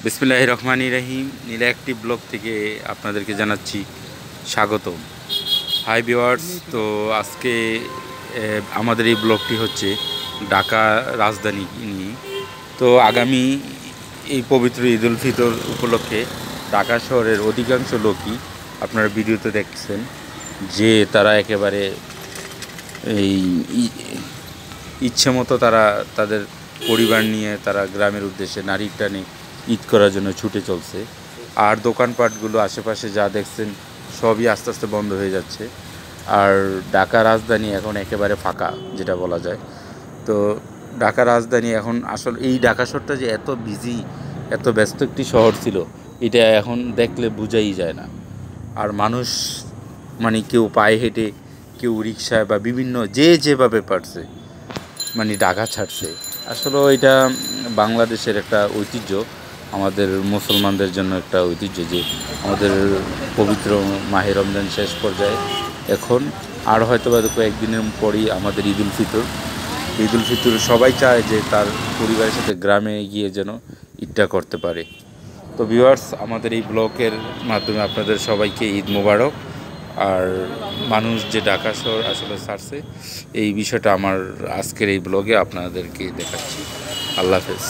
বিসমিল্লাহির রহমানির রহিম। নীলা active blog থেকে আপনাদেরকে জানাচ্ছি স্বাগতম। হাই ভিউয়ার্স, তো আজকে আমাদের এই ব্লগটি হচ্ছে ঢাকা রাজধানী নিয়ে। তো আগামী এই পবিত্র ঈদ উল ফিতর উপলক্ষে ঢাকা শহরের অধিকাংশ লোকই আপনারা ভিডিওতে দেখছেন যে তারা একেবারে এই ইচ্ছে মতো তারা তাদের পরিবার নিয়ে তারা গ্রামের উদ্দেশ্যে নারীর টানে ঈদ করার জন্য ছুটে চলছে। আর দোকানপাটগুলো আশেপাশে যা দেখছেন সবই আস্তে আস্তে বন্ধ হয়ে যাচ্ছে। আর ঢাকা রাজধানী এখন একেবারে ফাঁকা, যেটা বলা যায়। তো ঢাকা রাজধানী এখন আসলে এই ঢাকা শহরটা যে এত বিজি, এত ব্যস্ত একটি শহর ছিল, এটা এখন দেখলে বোঝাই যায় না। আর মানুষ মানে কেউ পায়ে হেঁটে, কেউ রিকশায় বা বিভিন্ন যেভাবে পারছে মানে ঢাকা ছাড়ছে। আসলে এটা বাংলাদেশের একটা ঐতিহ্য, আমাদের মুসলমানদের জন্য একটা ঐতিহ্য যে আমাদের পবিত্র মাহে রমজান শেষ পর্যায়ে এখন আর হয়তো বা কয়েকদিনের পরই আমাদের ঈদ উল ফিতর সবাই চায় যে তার পরিবারের সাথে গ্রামে গিয়ে যেন ঈদটা করতে পারে। তো ভিউয়ার্স, আমাদের এই ব্লগের মাধ্যমে আপনাদের সবাইকে ঈদ মোবারক। আর মানুষ যে ঢাকা শহর আসলে ছাড়ছে, এই বিষয়টা আমার আজকের এই ব্লগে আপনাদেরকে দেখাচ্ছি। আল্লাহ হাফেজ।